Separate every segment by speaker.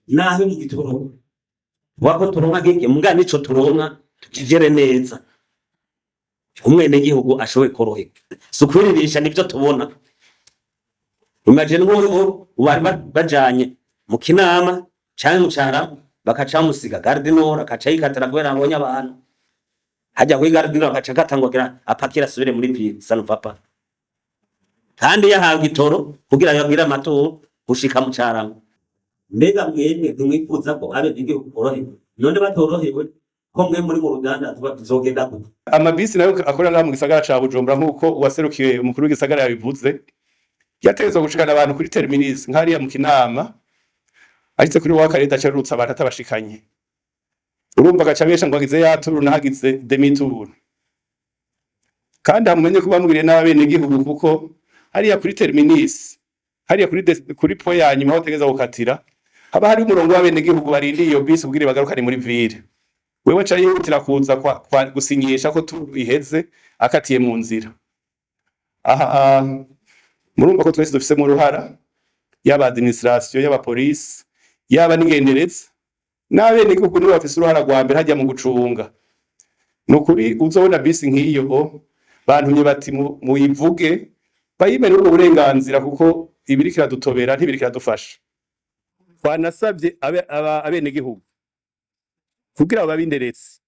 Speaker 1: naho igitoro wako turonka gike muga nico turonka tukigere neza umwene gihugu ashoboye koroheka sukwiririsha nivyo tubona. Imagine ngo bari bajanye mu Kinama canke mu Carama bakaca musiga Gardinora akaca yikatira kubera abonye abantu hajya kuri Gardinora akaca gatangwagira apakira asubire muri ville sanu papa kandi yahawe itoro kugira yabwira amato gushika mu Carama. Mbega mwebwe ntimwifuza ko abe igihugu korohewe none batorohewe ko mwe muri mu ruganda tuzogenda gute?
Speaker 2: Amabisi nayo akorera mu gisagara ca Bujumbura nkuko uwaserukiye umukuru w'igisagara yabivuze yategetswe gushikana abantu kuri terminus nkariya mu Kinama ariko kuri wa kareta cyarutsa abantu atabashikanye urumva gacabesha ngo agize yaturu nahagize demi-tour kandi amumenye kuba mwire n'abene gihugu kuko hariya kuri terminus hariya kuri po ya nyuma hotegeza gukatira haba hari umurongo w'abene gihugu barindi iyo bisi ubwire bagarukane muri ville wewe cha yihutira kuza kwa gusinyisha ko tuheze akatiye mu nzira. Aha murumva ko twese dufise mu ruhara yaba administration yaba police yaba n'ingendereza n'abene gihugu nibo bafise uruhara rwa mbere hajya mu gucunga. Nukuri uzobona bisi nk'iyo bantunye bati muyivuge bayimene uburenganzira kuko ibirikira dutobera ntibirikira dufasha. Twanasabye abene gihugu kugira babinderetse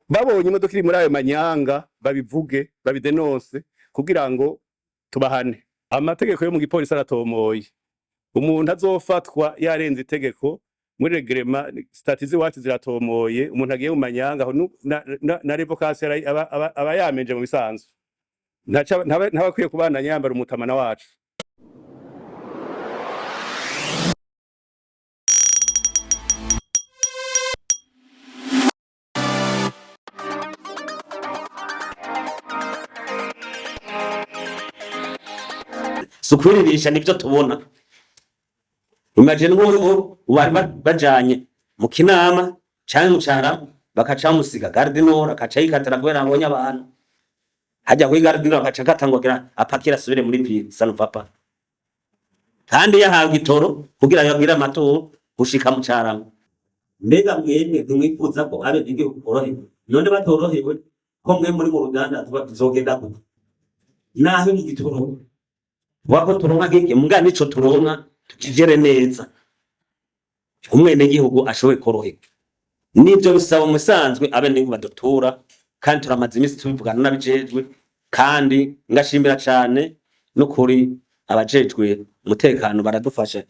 Speaker 2: babonye imodoka iri muri ayo manyanga babivuge babidenose kugira ngo tubahane. Amategeko yo mu gipolisi aratomoye umuntu azofatwa yarenze itegeko muri regrema statizi wacu ziratomoye umuntu agiye mu manyanga na revocation aba yamenje mu bisanzwe ntabakwiye kubana nyambara umutamana wacu.
Speaker 1: Sukwiririsha nivyo tubona. Imagine ngo bari bajanye mu Kinama canke mu Carama bakaca musiga Gardinora akaca yikatira kubera abonye abantu hajya kuri Gardinora akaca gatangwagira apakira asubire muri ville sanu papa kandi yahawe itoro kugira yabwira amato gushika mu Carama. Mbega mwebwe ntimwifuza ko abe igihugu korohewe none batorohewe ko mwe muri mu ruganda tuzogenda gute? Naho igitoro wako turonka gike muga nico turonka tukigere neza umwene gihugu ashoboye koroheka nivyo bisaba umusanzwe abene badutura kandi turamaze imisi tubivugana n'abijejwe kandi ngashimira cane no kuri abajejwe umutekano baradufasha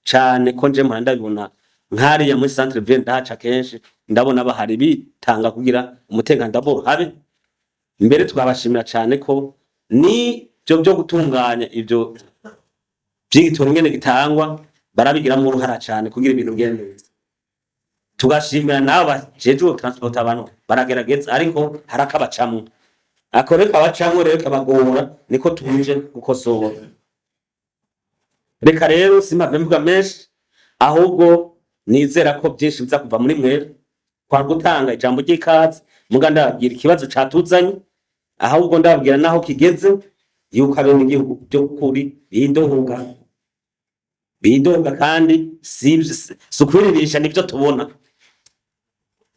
Speaker 1: cane ko nje mpora ndabibona nkariya muri centre ville ndaca kenshi ndabona bahari bitanga kugira umutekano ndaboro habe mbere twabashimira cane ko ni byo gutunganya ivyo by'igitoro ngene gitangwa barabigira mu ruhara cyane kugira ibintu bigende neza. Tugashimira nabo bajejwe transport abantu baragerageza ariko harakabacamwe akoreka abacamwe rero kabagora niko tuje gukosora. Reka rero simave mvuga menshi ahubwo nizera ko byinshi biza kuva muri mwe kwa gutanga ijambo ry'ikaze muga ndagira ikibazo catuzanye ahubwo ndabwira naho kigeze yuko abene igihugu byo kuri bidoga kandi sukwiririsha nivyo tubona.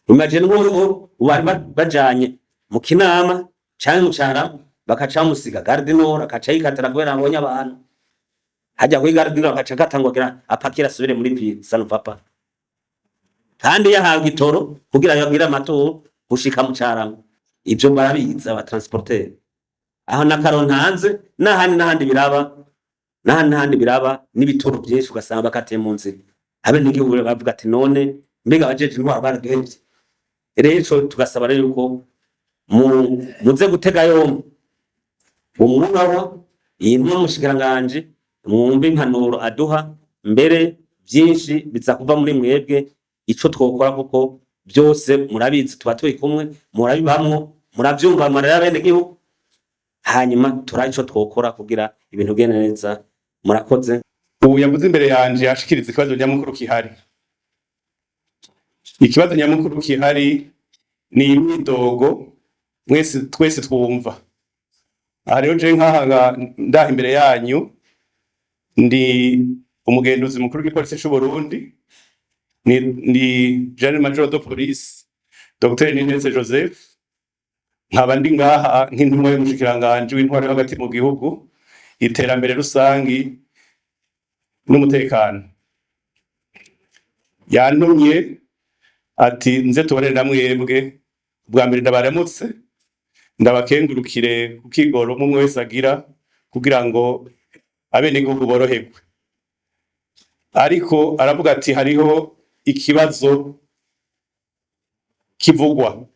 Speaker 1: Imagine ngo bari bajanye mu Kinama canke mu Carama bakaca musiga Gardinora akaca yikatira kubera abonye abantu hajya kuri Gardinora akaca gatangwagira apakira asubire muri ville sanu papa kandi yahawe itoro kugira yabwira amato gushika mu Carama. Ivyo barabiza aba transporteur aho nakarontanze n'ahandi biraba n'ibitoro byinshi ugasanga bakatiye mu nzira abene igihugu bavuga ati none mbega abajeje intwaro baraduhevye. Rero tugasaba rero yuko muze gutega yombi umwunaho iyi n'umushikiranganje mwumve impanuro aduha mbere byinshi biza kuva muri mwebwe ico twokora kuko byose murabizi tuba turi kumwe murabibamwo muravyumva marara bene gihugu hanyuma turayico twokora kugira ibintu gene neza. Murakoze.
Speaker 2: Ubu yavuze imbere yanje yashikiriza ikibazo nyamukuru kihari. Ikibazo nyamukuru kihari ni imyidogo twese twumva. Aha rero je nkaha ndaha imbere yanyu ndi umugenduzi mukuru w'igipolisi c'u Burundi ni General Major de Police Dr Ninetse Joseph, nkaba ndi ngaha nk'intumwa y'umushikiranganji w'intwaro hagati mu gihugu, iterambere rusangi n'umutekano. Yantumye ati nze tubonere na mwebwe, bwa mbere ndabaramutse ndabakengurukire ku kigoro umwe wese agira kugira ngo abenegihugu boroherwe. Ariko aravuga ati hariho ikibazo kivugwa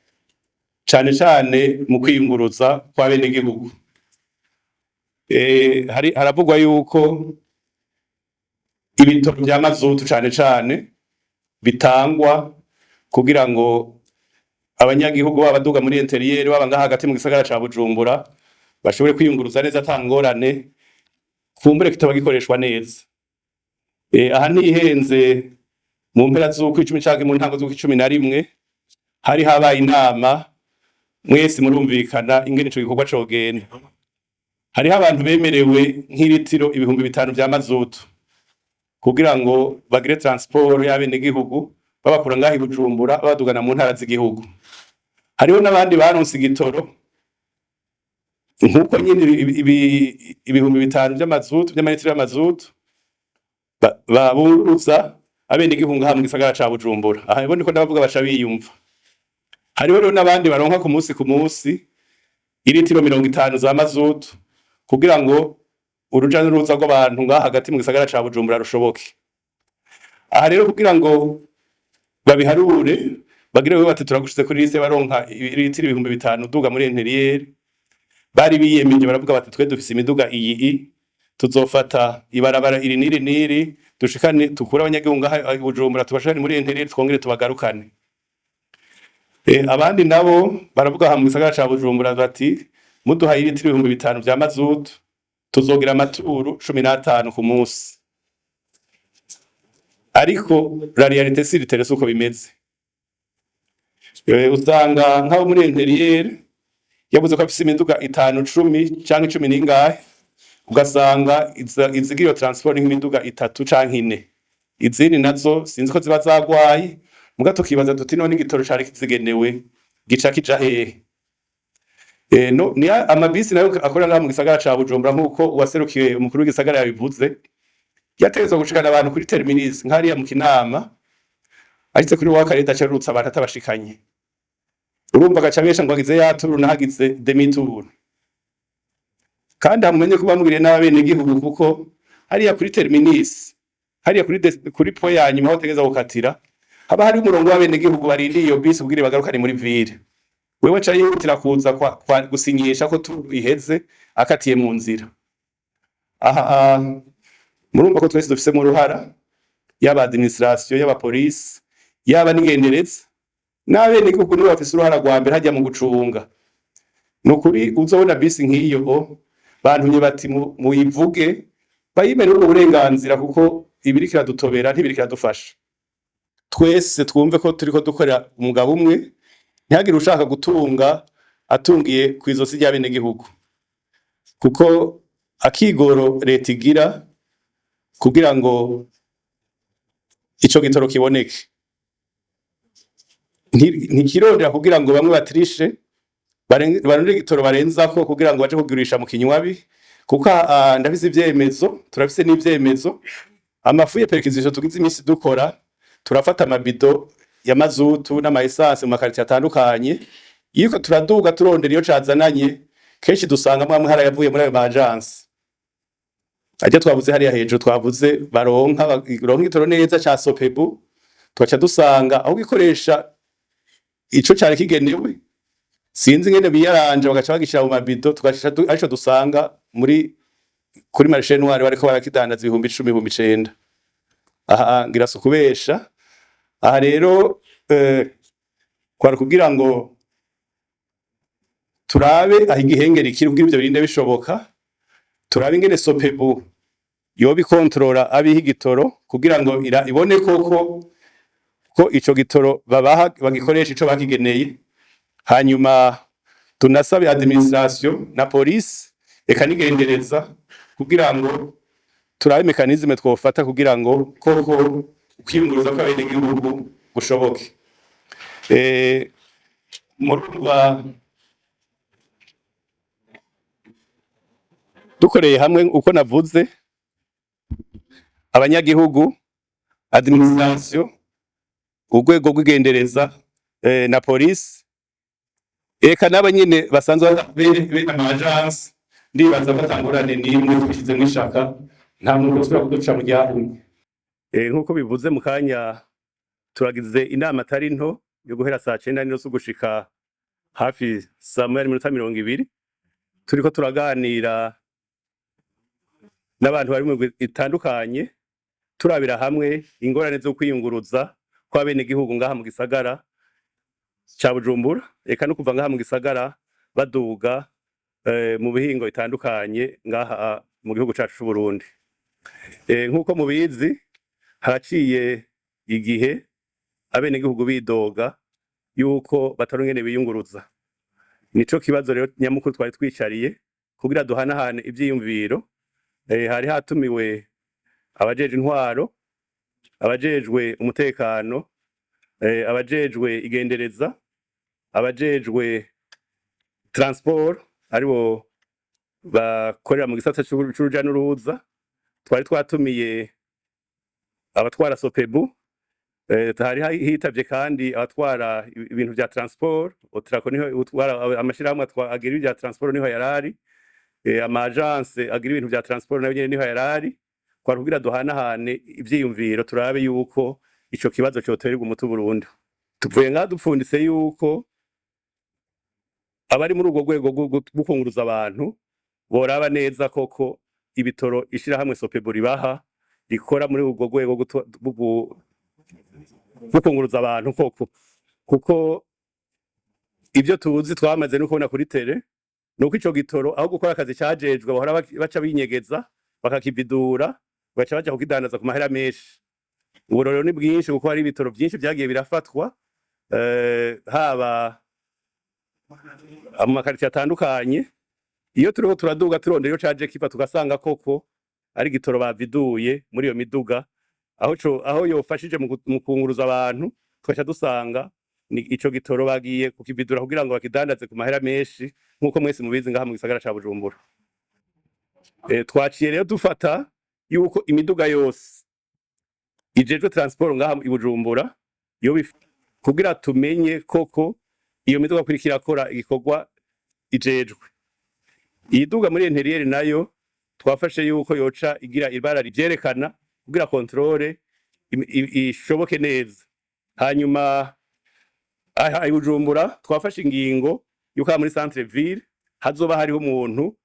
Speaker 2: cane cane mu kwiyunguruza kw'abenegihugu. Haravugwa yuko ibitoro vya mazutu cane cane bitangwa kugira ngo abanyagihugu babaduga muri interieur baba ngaha hagati mu gisagara ca Bujumbura bashobore kwiyunguruza neza atangorane, kumbure kitaba gikoreshwa neza. Aha ntihenze mu mpera z'ukwicumi canke mu ntango z'ukwicumi hari habaye inama, mwese murumvikana ingene ico gikorwa cogenda. Hariho abantu bemerewe nk'ilitiro 5,000 vya mazutu kugira ngo bagire transport y'abenegihugu babakura ngaha i Bujumbura babadugana mu ntara z'igihugu. Hariho n'abandi baronse igitoro nkuko nyine 5,000 vy'amazutu vy'amalitiro y'amazutu baburuza abenegihugu ngaha mu gisagara ca Bujumbura. Aha niko ndavuga baca biyumva. Hariho rero n'abandi baronka ku munsi ilitiro 50 za mazutu kugira ngo uruja n'uruza rw'abantu ngaha hagati mu gisagara ca Bujumbura rushoboke. Aha rero kugira ngo babiharure bagire bati turagushize kuri liste baronka ilitiro 5,000 duga muri interieur, bari biyemeje baravuga bati twe dufise imiduga iyi tuzofata ibarabara iri niri dushikane tukura abanyagihugu ngaha Bujumbura tubashane muri interieur twongere tubagarukane. Abandi nabo baravuga ha mu gisagara ca Bujumbura bati muduha ilitiro 5,000 vya mazutu tuzogira amaturu 15 ku munsi. Ariko la realite si riteretse uko bimeze. Usanga nk'abo muri interieur yabuze ko afise imiduga 5, 10 canke 10 n'ingahe, ugasanga izigira transport nk'imiduga 3 canke 4. Izindi nazo sinzi ko ziba zagwaye, muga tukibaza tuti none igitoro cari kizigenewe gica kija hehe. No ni amabisi nayo akorera mu gisagara ca Bujumbura nkuko uwaserukiye umukuru w'igisagara yabivuze, yategezwe gushikana abantu kuri terminus nk'ariya mu Kinama, ahitse kuri wa kareta carutsa abantu atabashikanye. Urumva gacabesha ngo agize yaturu nahagize demi-tour. Kandi amumenye kuba mugire n'abenegihugu kuko hariya kuri terminus, hariya kuri point ya nyuma aho tegeza gukatira, haba hari umurongo w'abenegihugu barindiye iyo bisi kugira bagarukane muri ville. Wewe ca yihutira kuza kwa gusinyisha ko iheze akatiye mu nzira. Aha murumva ko twese dufise mu ruhara yaba administration yaba police yaba n'ingendereza n'abenegihugu nibo bafise uruhara rwa mbere hajya mu gucunga. Nukuri uzobona bisi nk'iyo bantumye bati muyivuge bayimene uburenganzira kuko ibirikira dutobera ntibirikira dufasha. Twese twumve ko turiko dukorera umugabo umwe, ntihagire ushaka gutunga atungiye kwizosi ry'abenegihugu, kuko akigoro leta igira kugira ngo ico gitoro kiboneke ntikirondera kugira ngo bamwe batirishe barondere igitoro barenzako kugira ngo baje kugurisha mu kinywabi, kuko ndafise ivyemezo, turafise n'ivyemezo. Amafu ya perquisition tugize imisi dukora, turafata amabido ya mazutu n'ama essence mu makaritiye atandukanye, yiko turaduga turondera iyo cazananye, kenshi dusanga mwamwe hara yavuye muri ayo agence. Ajya twavuze hariya hejuru twavuze baronka igitoro neza ca Sopebu, twaca dusanga aho gikoresha ico cari kigenewe, sinzi ngene biyaranje bagaca bagishira mu mabido, tugashisha arico dusanga kuri marché noir bariko barakidandaza 10,000 19,000. Aha ngira sukubesha. Aha rero kwari kugira ngo turabe aho igihengeri kiri kugira ivyo birinde bishoboka, turabe ingene Sopebu yobi kontrola abiha igitoro kugira ngo ibone ko ico gitoro babaha bagikoresha ico bakigeneye. Hanyuma tunasabe administration na police eka nigendereza kugira ngo turabe mekanizme twofata kugira ngo koko kwiyunguruza kw'abenegihugu gushoboke. Murumva dukoreye hamwe uko navuze, abanyagihugu, administration, urwego rw'igendereza na polisi, eka n'abanyene basanzwe bene amagence, ndibaza batangurane n'imwe tubishizemwo ishaka, nta muntu usubira kuduca mu ryahumye. Nk'uko bivuze mu kanya, turagize inama atari nto yo guhera saa 9:30 gushika hafi saa 1:20, turiko turaganira n'abantu bari mu itandukanye, turabira hamwe ingorane zo kwiyunguruza kw'abenegihugu ngaha mu gisagara ca Bujumbura, eka no kuva ngaha mu gisagara baduga mu bihingo bitandukanye ngaha mu gihugu cacu c'u Burundi. Nk'uko mubizi, haraciye igihe abenegihugu bidoga yuko batarongene biyunguruza. Nico kibazo rero nyamukuru twari twicariye kugira duhanahane ivyiyumviro. Hari hatumiwe abajejwe intwaro, abajejwe umutekano, abajejwe igendereza, abajejwe transport aribo bakorera mu gisata c'uruja n'uruza. Twari twatumiye abatwara Sopebu, hari hitavye kandi abatwara ibintu vya transport, Otrako niho utwara amashirahamwe agira ibya transport niho yarari, amagence agira ibintu vya transport nayo nyene niho yarari. Kwari kugira duhanahane ivyiyumviro turabe yuko ico kibazo coterwa umuti Burundi. Tuvuye ngaha dupfunditse yuko abari muri urwo rwego rw'ukunguruza abantu boraba neza koko ibitoro ishirahamwe Sopebu ribaha rikora muri urwo rwego gukunguruza abantu koko, kuko ivyo tuzi twamaze no kubona kuri tele nuko ico gitoro aho gukora akazi cajejwe bahora baca binyegeza bakakividura baca baja kukidandaza ku mahera menshi. Uburorero ni bwinshi kuko hari ibitoro vyinshi vyagiye birafatwa haba mu makaritiye atandukanye. Iyo turiho turaduga turondera iyo caje kiva tugasanga koko ari gitoro baviduye muri iyo miduga, aho yofashije mu kunguruza abantu, twaca dusanga ni ico gitoro bagiye kukividura kugira ngo bakidandaze ku mahera menshi, nk'uko mwese mubizi ngaha mu gisagara ca Bujumbura. Twaciye rero dufata yuko imiduga yose ijejwe transport ngaha i Bujumbura kugira tumenye koko iyo miduga kuri kirakora igikorwa ijejwe. Iyi duga muri interieur nayo twafashe yuko yoca igira ibara rivyerekana kugira controle ishoboke neza. Hanyuma aha i Bujumbura twafashe ingingo yuko muri centre ville hazoba hariho umuntu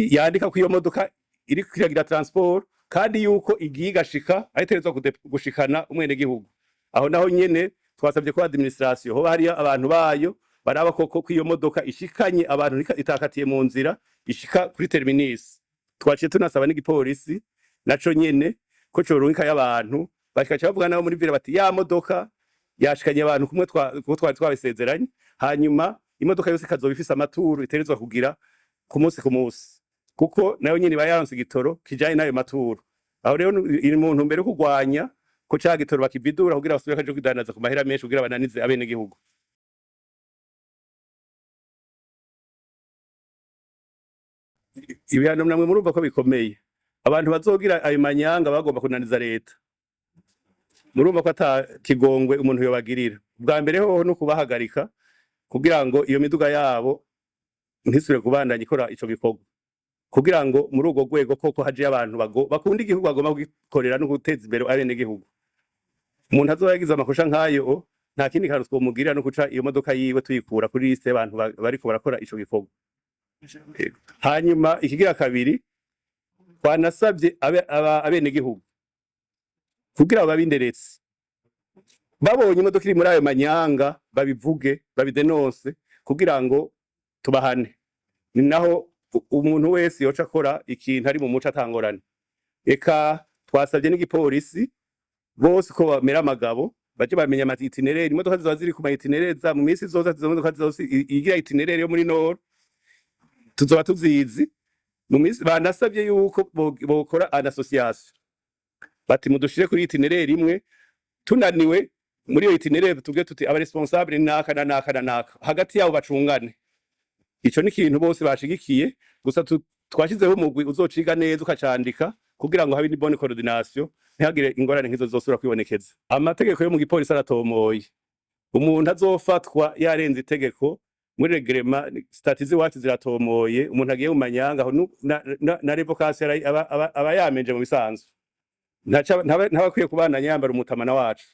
Speaker 2: yandika ku iyo modoka iri kiragira transport, kandi yuko igiye igashika ayiterezwa gushikana umwene gihugu. Aho naho nyene twasabye ko administration ho hari abantu bayo baraba koko ko iyo modoka ishikanye abantu itakatiye mu nzira ishika kuri terminus. Twaciye tunasaba n'igipolisi naco nyene ko corunka y'abantu bashikaca bavuga nabo muri ville bati ya modoka yashikanye abantu kumwe twari twabisezeranye, hanyuma imodoka yose ikazoba ifise amaturu iterezwa kugira ku munsi kuko nayo nyene bayaronse igitoro kijanye nayo maturu. Aho rero iri mu ntumbero yo kugwanya ko ca gitoro bakividura kugira basubire kaje kwidandaza ku mahera menshi kugira bananize abene gihugu. Ibihano namwe murumva ko bikomeye, abantu bazogira ayo manyanga bagomba kunaniza leta, murumva ko ata kigongwe umuntu yobagirira. Bwa mbere hoho no kubahagarika kugira ngo iyo miduga yabo ntisubire kubandanya ikora ico gikorwa, kugira ngo muri urwo rwego koko haje abantu bakunda igihugu bagomba kugikorera no guteza imbere abene gihugu. Umuntu azoba yagize amakosha nkayo nta kindi kantu twomugirira no kuca iyo modoka yiwe tuyikura kuri liste y'abantu bariko barakora ico gikorwa. Hanyuma ikigira kabiri twanasabye abene gihugu kugira babinderetse babonye imodoka iri muri ayo manyanga babivuge babidenonse kugira ngo tubahane. Ni naho umuntu wese yoca akora ikintu ari mu muco atangorane. Eka twasabye n'igipolisi bose ko bamera amagabo baje bamenya ama itinerary, imodoka ziba ziri ku ma itinerary za mu minsi zoza izo modoka zose igira itinerary yo muri Nord tuzoba tuzizi, mu minsi banasabye yuko bokora an association bati mudushire kuri itinerary imwe tunaniwe muri iyo itinerary tuge tuti aba responsable naka na naka na naka hagati yabo bacungane. Ico ni ikintu bose bashigikiye, gusa twashizeho umugwi uzociga neza ukacandika kugira ngo habe ni bonne coordination ntihagire ingorane nk'izo zosubira kwibonekeza. Amategeko yo mu gipolisi aratomoye, umuntu azofatwa yarenze itegeko muri reglement statizi wacu ziratomoye, umuntu agiye mu manyanga aho na revocation aba yamenje mu bisanzwe, ntaba kwiye kubana nyambara umutamana wacu.